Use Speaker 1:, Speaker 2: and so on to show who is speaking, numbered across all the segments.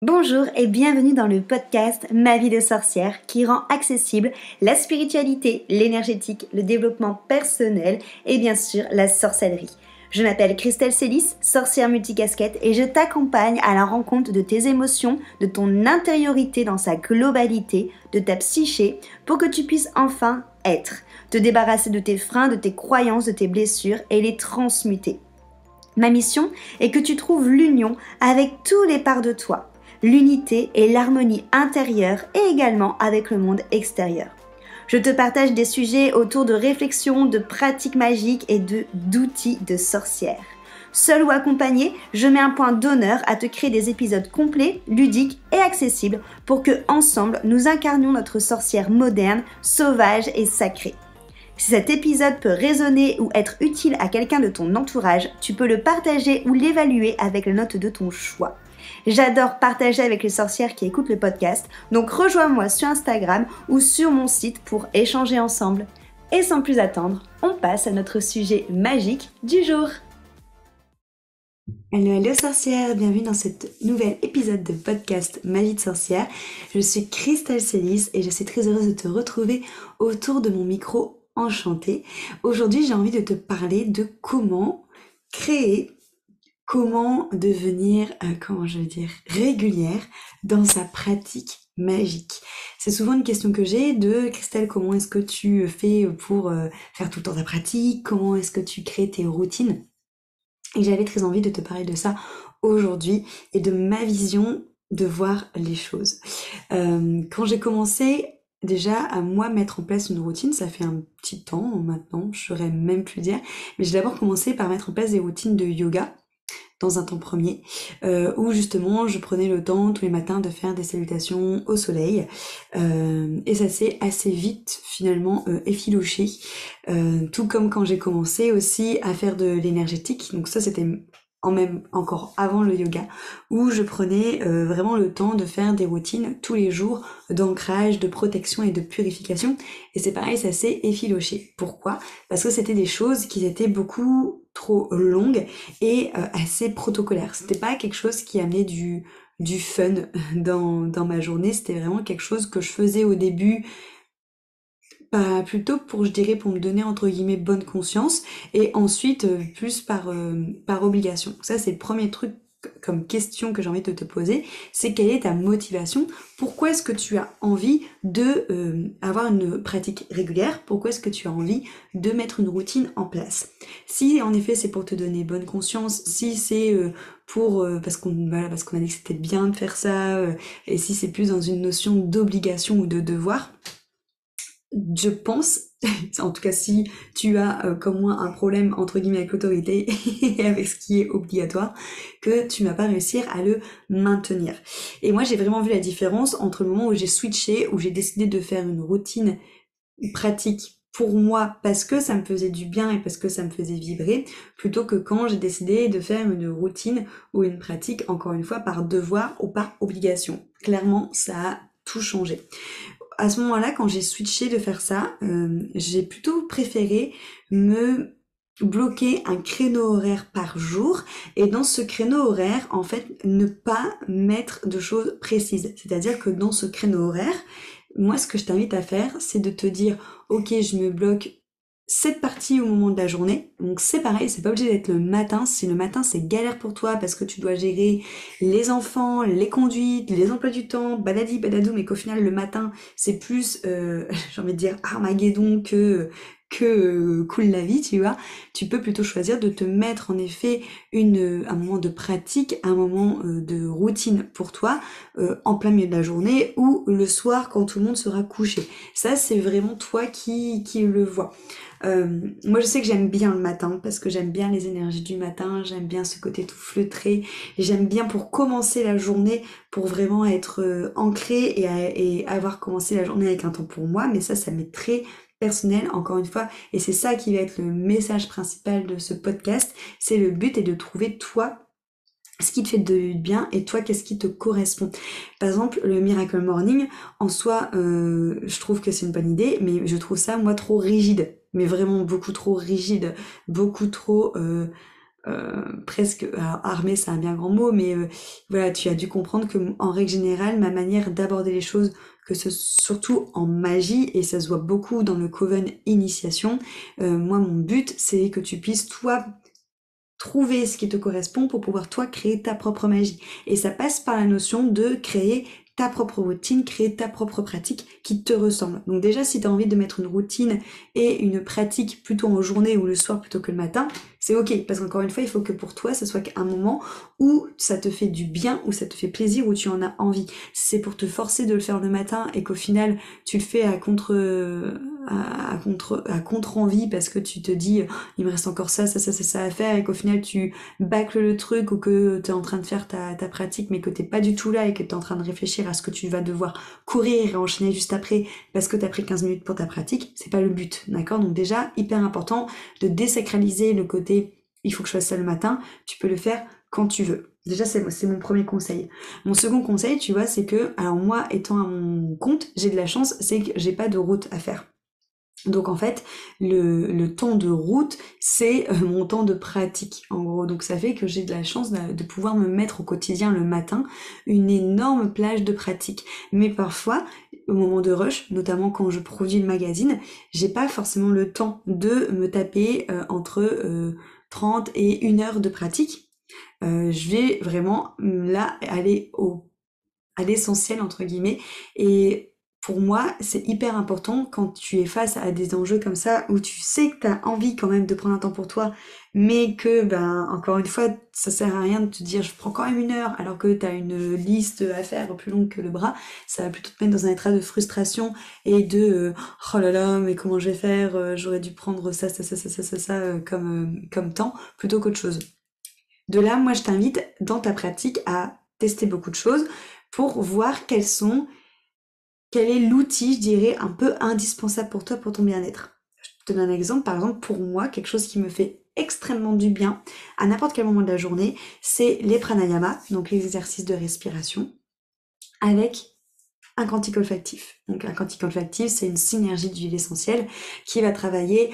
Speaker 1: Bonjour et bienvenue dans le podcast Ma vie de sorcière qui rend accessible la spiritualité, l'énergétique, le développement personnel et bien sûr la sorcellerie. Je m'appelle Christelle Célis, sorcière multicasquette et je t'accompagne à la rencontre de tes émotions, de ton intériorité dans sa globalité, de ta psyché pour que tu puisses enfin être, te débarrasser de tes freins, de tes croyances, de tes blessures et les transmuter. Ma mission est que tu trouves l'union avec tous les parts de toi, l'unité et l'harmonie intérieure et également avec le monde extérieur. Je te partage des sujets autour de réflexions, de pratiques magiques et d'outils de sorcière. Seul ou accompagné, je mets un point d'honneur à te créer des épisodes complets, ludiques et accessibles pour que, ensemble, nous incarnions notre sorcière moderne, sauvage et sacrée. Si cet épisode peut résonner ou être utile à quelqu'un de ton entourage, tu peux le partager ou l'évaluer avec la note de ton choix. J'adore partager avec les sorcières qui écoutent le podcast, donc rejoins-moi sur Instagram ou sur mon site pour échanger ensemble. Et sans plus attendre, on passe à notre sujet magique du jour. Hello sorcières, bienvenue dans ce nouvel épisode de podcast Ma vie de sorcière. Je suis Christelle Célis et je suis très heureuse de te retrouver autour de mon micro enchantée. Aujourd'hui, j'ai envie de te parler de comment créer, comment devenir, régulière dans sa pratique magique. C'est souvent une question que j'ai de Christelle, comment est-ce que tu fais pour faire tout le temps ta pratique? Comment est-ce que tu crées tes routines? Et j'avais très envie de te parler de ça aujourd'hui et de ma vision de voir les choses. Quand j'ai commencé déjà à moi mettre en place une routine, ça fait un petit temps maintenant, je saurais même plus dire, mais j'ai d'abord commencé par mettre en place des routines de yoga dans un temps premier, où justement je prenais le temps tous les matins de faire des salutations au soleil, et ça s'est assez vite finalement effiloché, tout comme quand j'ai commencé aussi à faire de l'énergétique, donc ça c'était encore avant le yoga, où je prenais vraiment le temps de faire des routines tous les jours d'ancrage, de protection et de purification, et c'est pareil, ça s'est effiloché. Pourquoi ? Parce que c'était des choses qui étaient beaucoup trop longues et assez protocolaires. C'était pas quelque chose qui amenait du fun dans ma journée, c'était vraiment quelque chose que je faisais au début, plutôt pour, je dirais, pour me donner entre guillemets bonne conscience, et ensuite plus par obligation. Ça c'est le premier truc comme question que j'ai envie de te poser, c'est quelle est ta motivation? Pourquoi est-ce que tu as envie de avoir une pratique régulière? Pourquoi est-ce que tu as envie de mettre une routine en place? Si en effet c'est pour te donner bonne conscience, si c'est parce qu'on a dit que c'était bien de faire ça, et si c'est plus dans une notion d'obligation ou de devoir, je pense, en tout cas si tu as comme moi un problème entre guillemets avec l'autorité et avec ce qui est obligatoire, que tu n'as pas réussi à le maintenir. Et moi j'ai vraiment vu la différence entre le moment où j'ai switché, où j'ai décidé de faire une routine pratique pour moi parce que ça me faisait du bien et parce que ça me faisait vibrer, plutôt que quand j'ai décidé de faire une routine ou une pratique, encore une fois, par devoir ou par obligation. Clairement, ça a tout changé. À ce moment-là, quand j'ai switché de faire ça, j'ai plutôt préféré me bloquer un créneau horaire par jour, et dans ce créneau horaire, en fait, ne pas mettre de choses précises. C'est-à-dire que dans ce créneau horaire, moi, ce que je t'invite à faire, c'est de te dire, ok, je me bloque cette partie au moment de la journée. Donc c'est pareil, c'est pas obligé d'être le matin. Si le matin c'est galère pour toi parce que tu dois gérer les enfants, les conduites, les emplois du temps, badadi badadou, mais qu'au final le matin c'est plus, j'ai envie de dire Armageddon que cool la vie, tu vois, tu peux plutôt choisir de te mettre en effet un moment de pratique, un moment de routine pour toi, en plein milieu de la journée ou le soir quand tout le monde sera couché. Ça c'est vraiment toi qui le vois. Moi je sais que j'aime bien le matin parce que j'aime bien les énergies du matin, j'aime bien ce côté tout feutré, j'aime bien pour commencer la journée, pour vraiment être ancrée et avoir commencé la journée avec un temps pour moi, mais ça m'est très personnel encore une fois, et c'est ça qui va être le message principal de ce podcast. C'est le but est de trouver toi ce qui te fait de bien et toi qu'est-ce qui te correspond. Par exemple le Miracle Morning en soi, je trouve que c'est une bonne idée, mais je trouve ça moi trop rigide, mais vraiment beaucoup trop rigide, beaucoup trop presque, alors, armée c'est un bien grand mot, mais voilà, tu as dû comprendre que en règle générale, ma manière d'aborder les choses, que ce surtout en magie, et ça se voit beaucoup dans le Coven Initiation, moi mon but c'est que tu puisses toi trouver ce qui te correspond pour pouvoir toi créer ta propre magie. Et ça passe par la notion de créer ta propre routine, créer ta propre pratique qui te ressemble. Donc déjà, si tu as envie de mettre une routine et une pratique plutôt en journée ou le soir plutôt que le matin, c'est ok. Parce qu'encore une fois, il faut que pour toi, ce soit un moment où ça te fait du bien, où ça te fait plaisir, où tu en as envie. Si c'est pour te forcer de le faire le matin et qu'au final, tu le fais à contre envie parce que tu te dis il me reste encore ça à faire, et qu'au final tu bâcles le truc, ou que tu es en train de faire ta pratique mais que t'es pas du tout là et que tu es en train de réfléchir à ce que tu vas devoir courir et enchaîner juste après parce que tu as pris 15 minutes pour ta pratique, c'est pas le but, d'accord? Donc déjà, hyper important de désacraliser le côté il faut que je fasse ça le matin, tu peux le faire quand tu veux. Déjà, c'est mon premier conseil. Mon second conseil, tu vois, c'est que, alors moi, étant à mon compte, j'ai de la chance, c'est que j'ai pas de route à faire. Donc en fait, le temps de route, c'est mon temps de pratique, en gros. Donc ça fait que j'ai de la chance de pouvoir me mettre au quotidien le matin une énorme plage de pratique. Mais parfois, au moment de rush, notamment quand je produis le magazine, j'ai pas forcément le temps de me taper entre 30 et 1 heure de pratique. Je vais vraiment là aller à l'essentiel entre guillemets, et pour moi c'est hyper important quand tu es face à des enjeux comme ça où tu sais que tu as envie quand même de prendre un temps pour toi, mais que ben encore une fois ça sert à rien de te dire je prends quand même 1 heure alors que tu as une liste à faire plus longue que le bras. Ça va plutôt te mettre dans un état de frustration et de oh là là mais comment je vais faire, j'aurais dû prendre ça comme temps plutôt qu'autre chose. De là, moi, je t'invite dans ta pratique à tester beaucoup de choses pour voir quel est l'outil, je dirais, un peu indispensable pour toi, pour ton bien-être. Je te donne un exemple. Par exemple, pour moi, quelque chose qui me fait extrêmement du bien à n'importe quel moment de la journée, c'est les pranayama, donc les exercices de respiration, avec un quantique olfactif. Donc un quantique olfactif, c'est une synergie d'huile essentielle qui va travailler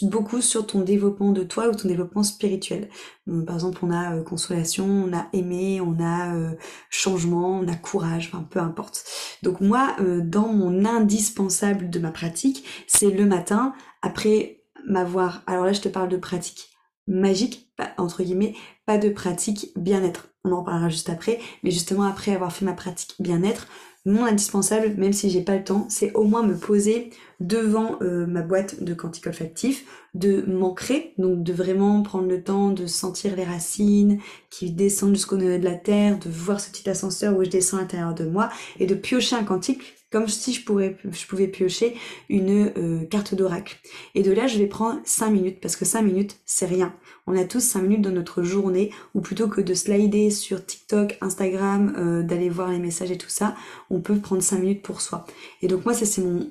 Speaker 1: beaucoup sur ton développement de toi ou ton développement spirituel. Donc, par exemple, on a consolation, on a aimé, on a changement, on a courage, enfin peu importe. Donc moi, dans mon indispensable de ma pratique, c'est le matin, après m'avoir... Alors là, je te parle de pratique magique, entre guillemets, pas de pratique bien-être. On en parlera juste après, mais justement après avoir fait ma pratique bien-être, mon indispensable, même si j'ai pas le temps, c'est au moins me poser devant ma boîte de quantique olfactif, de m'ancrer, donc de vraiment prendre le temps de sentir les racines qui descendent jusqu'au nœud de la terre, de voir ce petit ascenseur où je descends à l'intérieur de moi, et de piocher un quantique comme si je pouvais piocher une carte d'oracle. Et de là, je vais prendre 5 minutes, parce que 5 minutes, c'est rien. On a tous 5 minutes dans notre journée, ou plutôt que de slider sur TikTok, Instagram, d'aller voir les messages et tout ça, on peut prendre 5 minutes pour soi. Et donc moi, ça c'est mon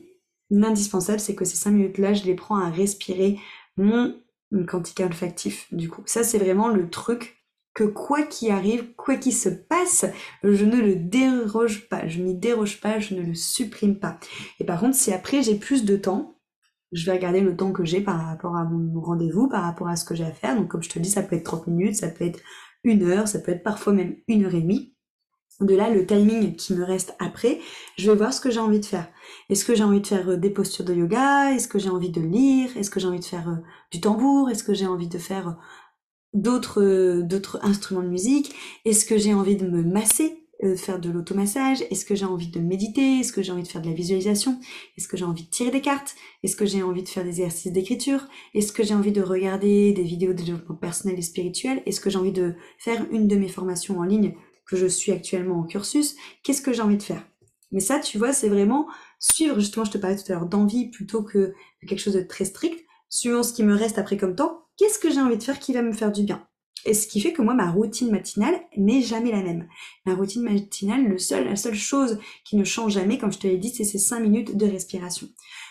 Speaker 1: indispensable, c'est que ces 5 minutes-là, je les prends à respirer mon quantique olfactif, du coup. Ça, c'est vraiment le truc que quoi qu'il arrive, quoi qu'il se passe, je ne le déroge pas, je n'y déroge pas, je ne le supprime pas. Et par contre, si après j'ai plus de temps, je vais regarder le temps que j'ai par rapport à mon rendez-vous, par rapport à ce que j'ai à faire. Donc comme je te dis, ça peut être 30 minutes, ça peut être 1 heure, ça peut être parfois même 1 heure et demie. De là, le timing qui me reste après, je vais voir ce que j'ai envie de faire. Est-ce que j'ai envie de faire des postures de yoga? Est-ce que j'ai envie de lire? Est-ce que j'ai envie de faire du tambour? Est-ce que j'ai envie de faire d'autres instruments de musique? Est-ce que j'ai envie de me masser, faire de l'automassage? Est-ce que j'ai envie de méditer? Est-ce que j'ai envie de faire de la visualisation? Est-ce que j'ai envie de tirer des cartes? Est-ce que j'ai envie de faire des exercices d'écriture? Est-ce que j'ai envie de regarder des vidéos de développement personnel et spirituel? Est-ce que j'ai envie de faire une de mes formations en ligne que je suis actuellement en cursus? Qu'est-ce que j'ai envie de faire? Mais ça, tu vois, c'est vraiment suivre, justement, je te parlais tout à l'heure d'envie plutôt que de quelque chose de très strict, suivant ce qui me reste après comme temps, qu'est-ce que j'ai envie de faire qui va me faire du bien? Et ce qui fait que moi, ma routine matinale n'est jamais la même. Ma routine matinale, la seule chose qui ne change jamais, comme je te l'ai dit, c'est ces 5 minutes de respiration.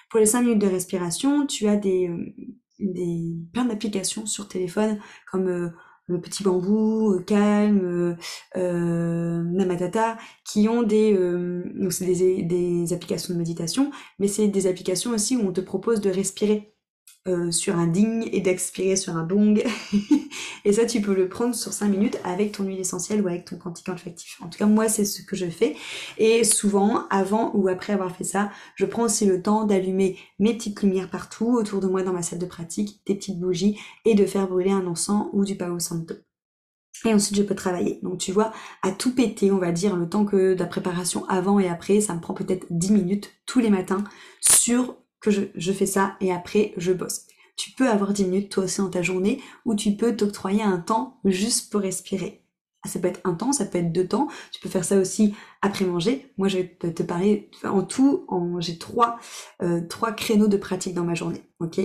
Speaker 1: Pour les 5 minutes de respiration, tu as plein d'applications sur téléphone, comme le petit bambou, Calme, Namatata, qui ont donc c'est des applications de méditation, mais c'est des applications aussi où on te propose de respirer sur un ding et d'expirer sur un bong. Et ça, tu peux le prendre sur 5 minutes avec ton huile essentielle ou avec ton quantifiant olfactif. En tout cas, moi, c'est ce que je fais. Et souvent, avant ou après avoir fait ça, je prends aussi le temps d'allumer mes petites lumières partout autour de moi dans ma salle de pratique, des petites bougies et de faire brûler un encens ou du Palo Santo. Et ensuite, je peux travailler. Donc, tu vois, à tout péter, on va dire, le temps que de la préparation avant et après, ça me prend peut-être 10 minutes tous les matins sur que je fais ça et après, je bosse. Tu peux avoir 10 minutes toi aussi dans ta journée où tu peux t'octroyer un temps juste pour respirer. Ça peut être un temps, ça peut être 2 temps. Tu peux faire ça aussi après manger. Moi, je vais te parler en tout. J'ai trois créneaux de pratique dans ma journée. Ok.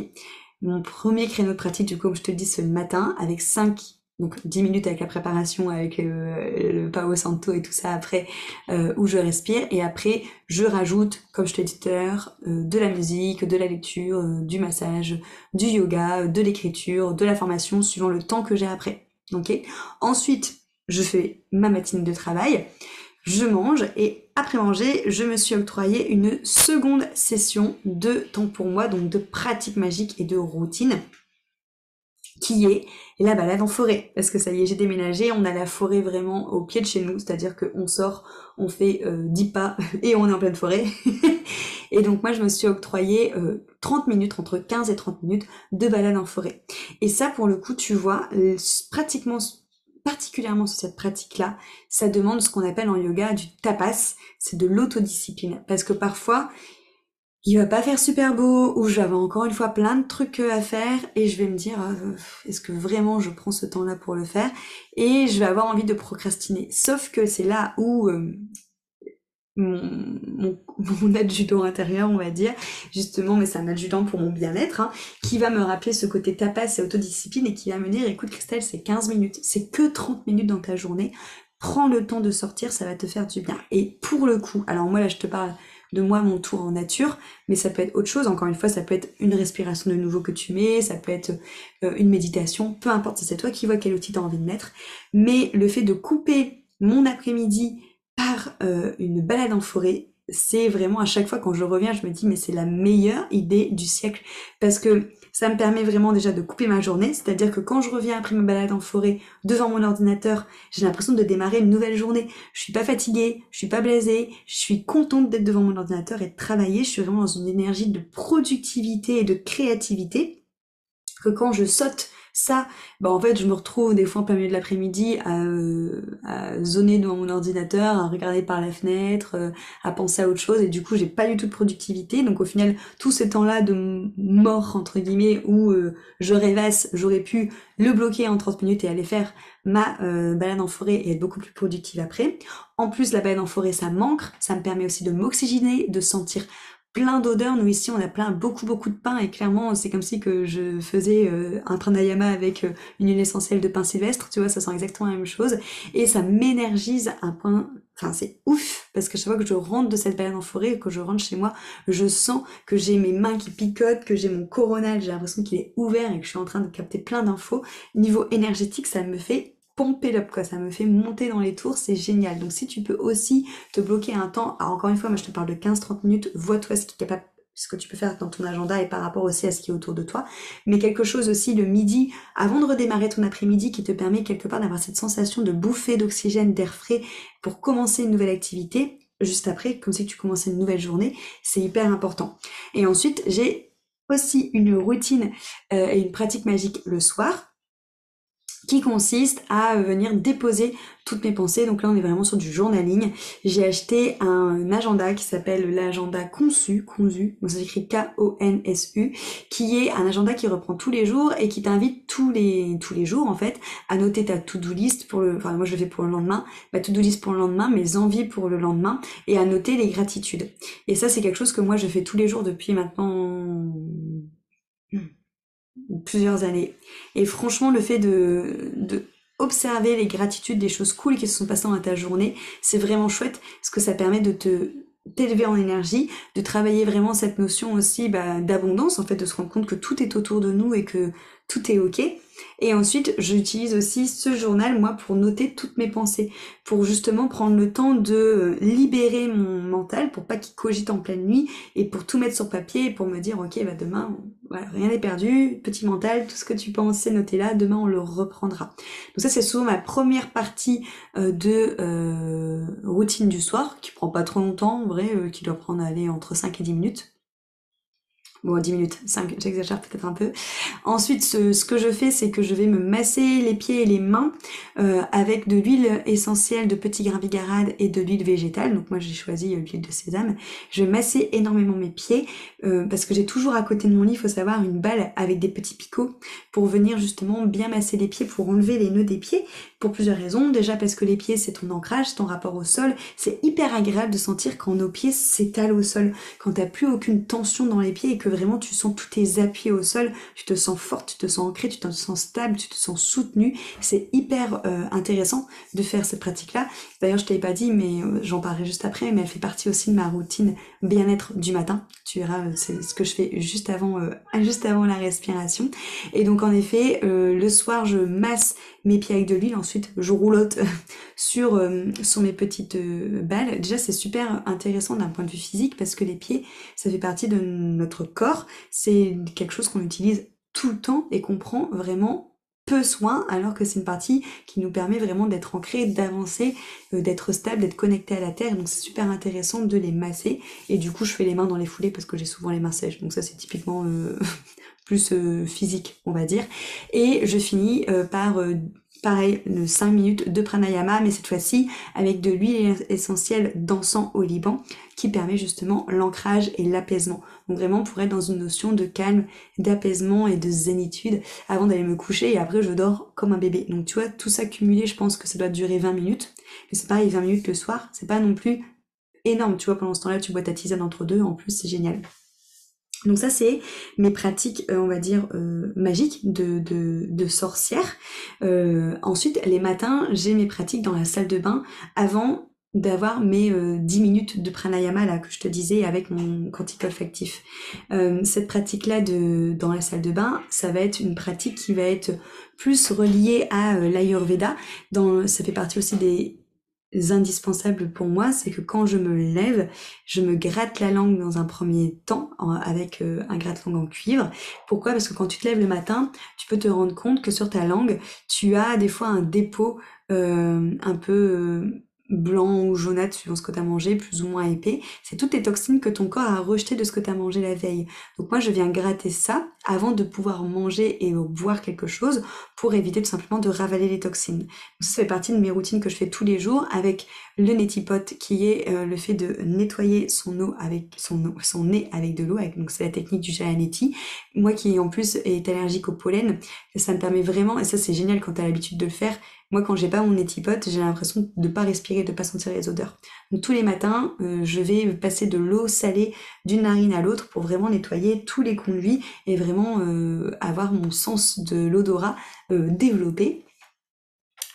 Speaker 1: Mon premier créneau de pratique, du coup, comme je te le dis, c'est le matin avec 10 minutes avec la préparation, avec le Palo Santo et tout ça après, où je respire. Et après, je rajoute, comme je te l'ai dit tout à l'heure, de la musique, de la lecture, du massage, du yoga, de l'écriture, de la formation, suivant le temps que j'ai après. Ok. Ensuite, je fais ma matinée de travail, je mange et après manger, je me suis octroyé une seconde session de temps pour moi, donc de pratique magique et de routine, qui est la balade en forêt. Parce que ça y est, j'ai déménagé, on a la forêt vraiment au pied de chez nous, c'est-à-dire qu'on sort, on fait 10 pas et on est en pleine forêt. Et donc moi, je me suis octroyé 30 minutes, entre 15 et 30 minutes de balade en forêt. Et ça, pour le coup, tu vois, particulièrement sur cette pratique-là, ça demande ce qu'on appelle en yoga du tapas, c'est de l'autodiscipline. Parce que parfois, il va pas faire super beau, ou j'avais encore une fois plein de trucs à faire, et je vais me dire, est-ce que vraiment je prends ce temps-là pour le faire? Et je vais avoir envie de procrastiner. Sauf que c'est là où mon adjudant intérieur, on va dire, justement, mais c'est un adjudant pour mon bien-être, hein, qui va me rappeler ce côté tapas et autodiscipline, et qui va me dire, écoute Christelle, c'est 15 minutes, c'est que 30 minutes dans ta journée, prends le temps de sortir, ça va te faire du bien. Et pour le coup, alors moi là je te parle de moi, mon tour en nature, mais ça peut être autre chose, encore une fois, ça peut être une respiration de nouveau que tu mets, ça peut être une méditation, peu importe, c'est toi qui vois quel outil tu as envie de mettre, mais le fait de couper mon après-midi par une balade en forêt, c'est vraiment à chaque fois quand je reviens, je me dis mais c'est la meilleure idée du siècle, parce que ça me permet vraiment déjà de couper ma journée, c'est-à-dire que quand je reviens après ma balade en forêt devant mon ordinateur, j'ai l'impression de démarrer une nouvelle journée. Je suis pas fatiguée, je suis pas blasée, je suis contente d'être devant mon ordinateur et de travailler, je suis vraiment dans une énergie de productivité et de créativité, que quand je saute ça, bah en fait je me retrouve des fois en plein milieu de l'après-midi à zoner devant mon ordinateur, à regarder par la fenêtre, à penser à autre chose, et du coup j'ai pas du tout de productivité. Donc au final tout ce temps-là de mort entre guillemets où je rêvasse, j'aurais pu le bloquer en 30 minutes et aller faire ma balade en forêt et être beaucoup plus productive après. En plus la balade en forêt ça m'ancre, ça me permet aussi de m'oxygéner, de sentir plein d'odeurs. Nous ici on a beaucoup de pain, et clairement c'est comme si que je faisais un pranayama avec une huile essentielle de pin sylvestre, tu vois, ça sent exactement la même chose, et ça m'énergise à un point, enfin c'est ouf, parce que chaque fois que je rentre de cette balade en forêt, que je rentre chez moi, je sens que j'ai mes mains qui picotent, que j'ai mon coronal, j'ai l'impression qu'il est ouvert et que je suis en train de capter plein d'infos. Niveau énergétique, ça me fait pomper l'up, quoi, ça me fait monter dans les tours, c'est génial. Donc si tu peux aussi te bloquer un temps, alors encore une fois, moi je te parle de 15-30 minutes, vois-toi ce que tu peux faire dans ton agenda et par rapport aussi à ce qui est autour de toi, mais quelque chose aussi le midi, avant de redémarrer ton après-midi, qui te permet quelque part d'avoir cette sensation de bouffée d'oxygène, d'air frais pour commencer une nouvelle activité, juste après, comme si tu commençais une nouvelle journée, c'est hyper important. Et ensuite, j'ai aussi une routine et une pratique magique le soir, qui consiste à venir déposer toutes mes pensées. Donc là, on est vraiment sur du journaling. J'ai acheté un agenda qui s'appelle l'agenda Consu, donc ça s'écrit Konsu, qui est un agenda qui reprend tous les jours et qui t'invite tous les jours, en fait, à noter ta to-do list enfin, moi je le fais pour le lendemain, ma to-do list pour le lendemain, mes envies pour le lendemain, et à noter les gratitudes. Et ça, c'est quelque chose que moi je fais tous les jours depuis maintenant plusieurs années. Et franchement, le fait de observer les gratitudes des choses cool qui se sont passées dans ta journée, c'est vraiment chouette, parce que ça permet de t'élever en énergie, de travailler vraiment cette notion aussi d'abondance, en fait, de se rendre compte que tout est autour de nous et que tout est ok. Et ensuite, j'utilise aussi ce journal, moi, pour noter toutes mes pensées, pour justement prendre le temps de libérer mon mental, pour pas qu'il cogite en pleine nuit, et pour tout mettre sur papier, pour me dire, ok, bah demain, voilà, rien n'est perdu, petit mental, tout ce que tu penses, c'est noté là, demain on le reprendra. Donc ça, c'est souvent ma première partie de routine du soir, qui prend pas trop longtemps, en vrai, qui doit prendre, aller entre 5 et 10 minutes. Bon, 10 minutes, 5, j'exagère peut-être un peu. Ensuite, ce que je fais, c'est que je vais me masser les pieds et les mains avec de l'huile essentielle de petit grain bigarade et de l'huile végétale. Donc moi, j'ai choisi l'huile de sésame. Je vais masser énormément mes pieds parce que j'ai toujours à côté de mon lit, il faut savoir, une balle avec des petits picots pour venir justement bien masser les pieds, pour enlever les nœuds des pieds, pour plusieurs raisons. Déjà parce que les pieds, c'est ton ancrage, ton rapport au sol. C'est hyper agréable de sentir quand nos pieds s'étalent au sol, quand t'as plus aucune tension dans les pieds et que vraiment tu sens tous tes appuis au sol, tu te sens forte, tu te sens ancrée, tu te sens stable, tu te sens soutenue. C'est hyper intéressant de faire cette pratique-là. D'ailleurs, je t'avais pas dit, mais j'en parlerai juste après, mais elle fait partie aussi de ma routine bien-être du matin. Tu verras, c'est ce que je fais juste avant la respiration. Et donc en effet, le soir, je masse mes pieds avec de l'huile, ensuite je roulotte sur mes petites balles. Déjà, c'est super intéressant d'un point de vue physique parce que les pieds, ça fait partie de notre corps. C'est quelque chose qu'on utilise tout le temps et qu'on prend vraiment peu soin, alors que c'est une partie qui nous permet vraiment d'être ancré, d'avancer, d'être stable, d'être connecté à la terre. Donc c'est super intéressant de les masser. Et du coup, je fais les mains dans les foulées parce que j'ai souvent les mains sèches. Donc ça, c'est typiquement plus physique, on va dire. Et je finis par pareil, 5 minutes de pranayama, mais cette fois-ci avec de l'huile essentielle d'encens au Liban, qui permet justement l'ancrage et l'apaisement. Donc vraiment pour être dans une notion de calme, d'apaisement et de zénitude avant d'aller me coucher, et après je dors comme un bébé. Donc tu vois, tout ça cumulé, je pense que ça doit durer 20 minutes. Mais c'est pareil, 20 minutes le soir, c'est pas non plus énorme. Tu vois, pendant ce temps-là, tu bois ta tisane entre deux, en plus c'est génial. Donc ça, c'est mes pratiques, on va dire, magiques de sorcière. Ensuite, les matins, j'ai mes pratiques dans la salle de bain avant d'avoir mes 10 minutes de pranayama là que je te disais avec mon cantique olfactif. Cette pratique-là dans la salle de bain, ça va être une pratique qui va être plus reliée à l'Ayurveda. Ça fait partie aussi des indispensables pour moi, c'est que quand je me lève, je me gratte la langue dans un premier temps avec un gratte-langue en cuivre. Pourquoi? Parce que quand tu te lèves le matin, tu peux te rendre compte que sur ta langue, tu as des fois un dépôt un peu blanc ou jaunâtre suivant ce que tu as mangé, plus ou moins épais. C'est toutes les toxines que ton corps a rejetées de ce que tu as mangé la veille. Donc moi, je viens gratter ça avant de pouvoir manger et boire quelque chose pour éviter tout simplement de ravaler les toxines. Donc ça fait partie de mes routines que je fais tous les jours avec le neti pot, qui est le fait de nettoyer son eau avec son nez avec de l'eau. Donc c'est la technique du Jalaneti. Moi qui en plus est allergique au pollen, ça me permet vraiment, et ça c'est génial quand tu as l'habitude de le faire. Moi, quand j'ai pas mon neti pot, j'ai l'impression de pas respirer, de pas sentir les odeurs. Donc tous les matins, je vais passer de l'eau salée d'une narine à l'autre pour vraiment nettoyer tous les conduits et vraiment avoir mon sens de l'odorat développé.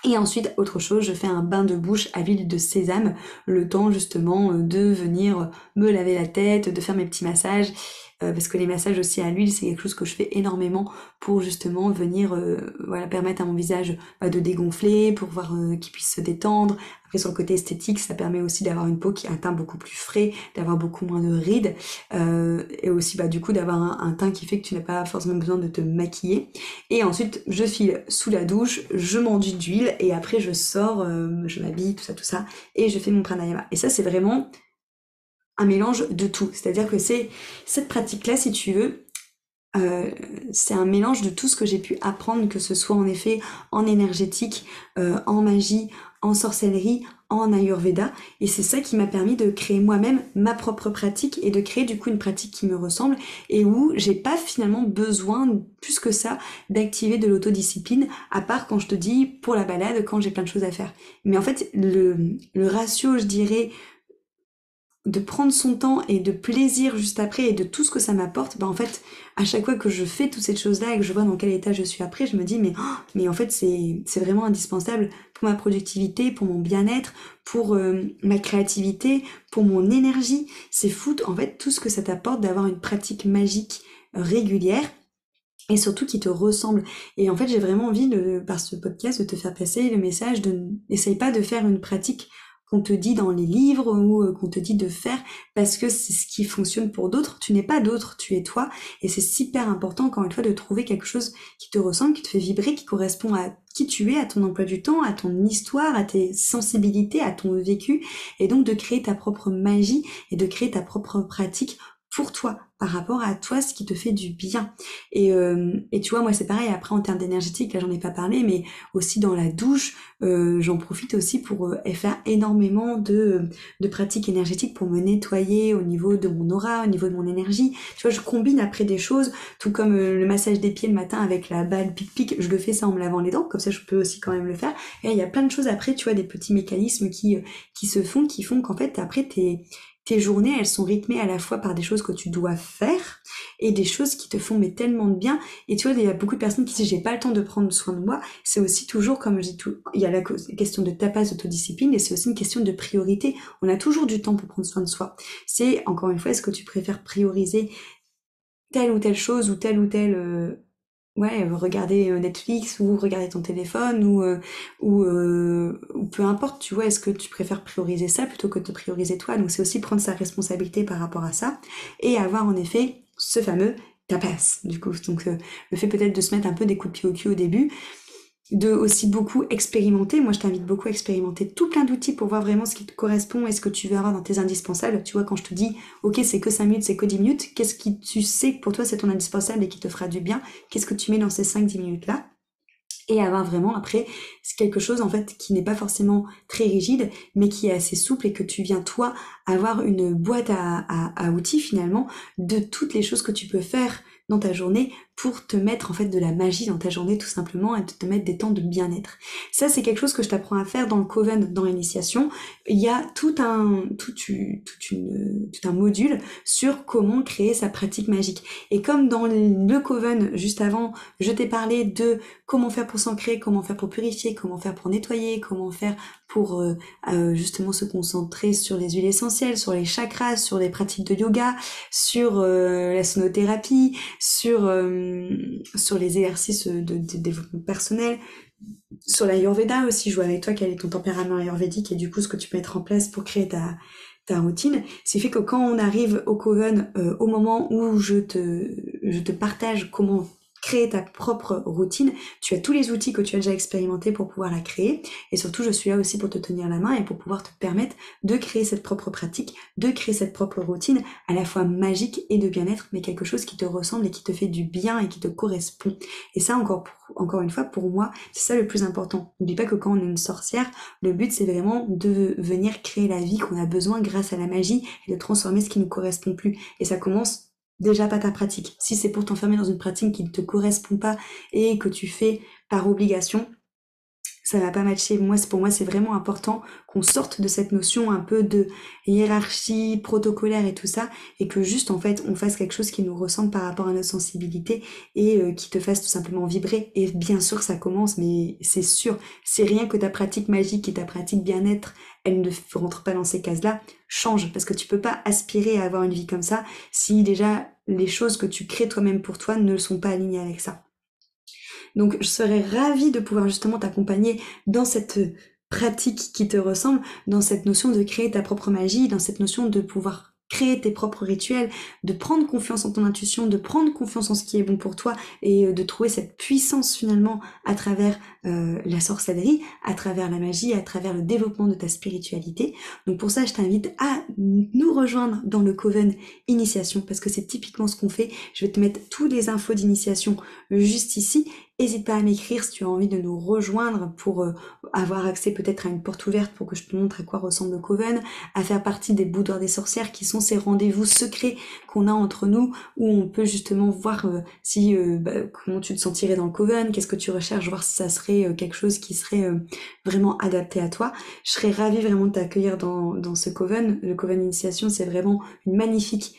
Speaker 1: Et ensuite, autre chose, je fais un bain de bouche à l'huile de sésame, le temps justement de venir me laver la tête, de faire mes petits massages, parce que les massages aussi à l'huile, c'est quelque chose que je fais énormément pour justement venir voilà, permettre à mon visage de dégonfler, pour voir qu'il puisse se détendre. Après, sur le côté esthétique, ça permet aussi d'avoir une peau qui a un teint beaucoup plus frais, d'avoir beaucoup moins de rides, et aussi du coup d'avoir un teint qui fait que tu n'as pas forcément besoin de te maquiller. Et ensuite, je file sous la douche, je m'enduis d'huile, et après je sors, je m'habille, tout ça, et je fais mon pranayama. Et ça, c'est vraiment un mélange de tout. C'est-à-dire que c'est cette pratique-là, si tu veux, c'est un mélange de tout ce que j'ai pu apprendre, que ce soit en effet en énergétique, en magie, en sorcellerie, en Ayurveda, et c'est ça qui m'a permis de créer moi-même ma propre pratique et de créer du coup une pratique qui me ressemble et où j'ai pas finalement besoin plus que ça d'activer de l'autodiscipline, à part quand je te dis pour la balade, quand j'ai plein de choses à faire. Mais en fait, le ratio, je dirais, de prendre son temps et de plaisir juste après et de tout ce que ça m'apporte, en fait, à chaque fois que je fais toutes ces choses-là et que je vois dans quel état je suis après, je me dis mais en fait c'est vraiment indispensable pour ma productivité, pour mon bien-être, pour ma créativité, pour mon énergie. C'est fou en fait tout ce que ça t'apporte d'avoir une pratique magique régulière. et surtout qui te ressemble. Et en fait, j'ai vraiment envie par ce podcast, de te faire passer le message essaye pas de faire une pratique qu'on te dit dans les livres ou qu'on te dit de faire parce que c'est ce qui fonctionne pour d'autres. Tu n'es pas d'autre, tu es toi. Et c'est super important, encore une fois, de trouver quelque chose qui te ressemble, qui te fait vibrer, qui correspond à qui tu es, à ton emploi du temps, à ton histoire, à tes sensibilités, à ton vécu. Et donc de créer ta propre magie et de créer ta propre pratique pour toi, par rapport à toi, ce qui te fait du bien. Et tu vois, moi c'est pareil, après en termes d'énergétique, là j'en ai pas parlé, mais aussi dans la douche, j'en profite aussi pour faire énormément de pratiques énergétiques pour me nettoyer au niveau de mon aura, au niveau de mon énergie. Tu vois, je combine après des choses, tout comme le massage des pieds le matin avec la balle pic-pic, je le fais ça en me lavant les dents, comme ça je peux aussi quand même le faire. Et il y a plein de choses après, tu vois, des petits mécanismes qui se font, qui font qu'en fait après tes journées, elles sont rythmées à la fois par des choses que tu dois faire et des choses qui te font mais tellement de bien. Et tu vois, il y a beaucoup de personnes qui disent j'ai pas le temps de prendre soin de moi. C'est aussi toujours, comme je dis tout, il y a la question de tapas, d'autodiscipline et c'est aussi une question de priorité. On a toujours du temps pour prendre soin de soi. C'est, encore une fois, est-ce que tu préfères prioriser telle ou telle chose ou telle ouais, regarder Netflix ou regarder ton téléphone ou peu importe, tu vois, est-ce que tu préfères prioriser ça plutôt que de te prioriser toi? Donc c'est aussi prendre sa responsabilité par rapport à ça et avoir en effet ce fameux tapas du coup. Donc le fait peut-être de se mettre un peu des coups de pied au cul au début, de aussi beaucoup expérimenter. Moi, je t'invite beaucoup à expérimenter tout plein d'outils pour voir vraiment ce qui te correspond et ce que tu veux avoir dans tes indispensables. Tu vois, quand je te dis, ok, c'est que 5 minutes, c'est que 10 minutes, qu'est-ce qui tu sais que pour toi c'est ton indispensable et qui te fera du bien? Qu'est-ce que tu mets dans ces 5-10 minutes-là? Et avoir vraiment après c'est quelque chose en fait qui n'est pas forcément très rigide mais qui est assez souple et que tu viens toi avoir une boîte à outils finalement de toutes les choses que tu peux faire dans ta journée pour te mettre en fait de la magie dans ta journée tout simplement et de te mettre des temps de bien-être. Ça c'est quelque chose que je t'apprends à faire dans le Coven, dans l'initiation. Il y a tout un module sur comment créer sa pratique magique. Et comme dans le Coven juste avant, je t'ai parlé de comment faire pour s'ancrer, comment faire pour purifier, comment faire pour nettoyer, comment faire pour justement se concentrer sur les huiles essentielles, sur les chakras, sur les pratiques de yoga, sur la sonothérapie, sur les exercices de développement personnel, sur l'Ayurveda aussi, je vois avec toi quel est ton tempérament ayurvédique et du coup ce que tu peux mettre en place pour créer ta routine. Ce qui fait que quand on arrive au Coven, au moment où je te partage comment créer ta propre routine, tu as tous les outils que tu as déjà expérimentés pour pouvoir la créer et surtout je suis là aussi pour te tenir la main et pour pouvoir te permettre de créer cette propre pratique, de créer cette propre routine à la fois magique et de bien-être mais quelque chose qui te ressemble et qui te fait du bien et qui te correspond. Et ça encore une fois pour moi c'est ça le plus important. N'oublie pas que quand on est une sorcière, le but c'est vraiment de venir créer la vie qu'on a besoin grâce à la magie et de transformer ce qui ne nous correspond plus. Et ça commence déjà pas ta pratique. Si c'est pour t'enfermer dans une pratique qui ne te correspond pas et que tu fais par obligation, ça va pas matcher. Pour moi, c'est vraiment important qu'on sorte de cette notion un peu de hiérarchie protocolaire et tout ça, et que juste, en fait, on fasse quelque chose qui nous ressemble par rapport à notre sensibilité et qui te fasse tout simplement vibrer. Et bien sûr, ça commence, mais c'est sûr, c'est rien que ta pratique magique et ta pratique bien-être, elle ne rentre pas dans ces cases-là, change, parce que tu peux pas aspirer à avoir une vie comme ça si déjà les choses que tu crées toi-même pour toi ne sont pas alignées avec ça. Donc je serais ravie de pouvoir justement t'accompagner dans cette pratique qui te ressemble, dans cette notion de créer ta propre magie, dans cette notion de pouvoir créer tes propres rituels, de prendre confiance en ton intuition, de prendre confiance en ce qui est bon pour toi et de trouver cette puissance finalement à travers la sorcellerie, à travers la magie, à travers le développement de ta spiritualité. Donc pour ça, je t'invite à nous rejoindre dans le Coven Initiation parce que c'est typiquement ce qu'on fait. Je vais te mettre toutes les infos d'initiation juste ici. N'hésite pas à m'écrire si tu as envie de nous rejoindre pour avoir accès peut-être à une porte ouverte pour que je te montre à quoi ressemble le Coven, à faire partie des boudoirs des sorcières qui sont ces rendez-vous secrets qu'on a entre nous où on peut justement voir comment tu te sentirais dans le Coven, qu'est-ce que tu recherches, voir si ça serait quelque chose qui serait vraiment adapté à toi. Je serais ravie vraiment de t'accueillir dans ce Coven. Le Coven Initiation, c'est vraiment une magnifique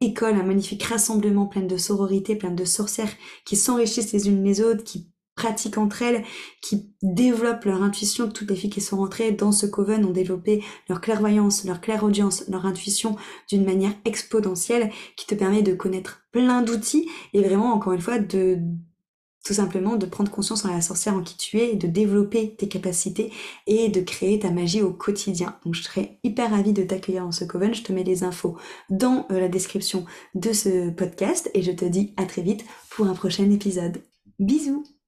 Speaker 1: école, un magnifique rassemblement plein de sororité, plein de sorcières qui s'enrichissent les unes les autres, qui pratiquent entre elles, qui développent leur intuition. Toutes les filles qui sont rentrées dans ce coven ont développé leur clairvoyance, leur clairaudience, leur intuition d'une manière exponentielle qui te permet de connaître plein d'outils et vraiment, encore une fois, de tout simplement de prendre conscience en la sorcière en qui tu es, de développer tes capacités et de créer ta magie au quotidien. Donc je serais hyper ravie de t'accueillir dans ce coven. Je te mets les infos dans la description de ce podcast et je te dis à très vite pour un prochain épisode. Bisous!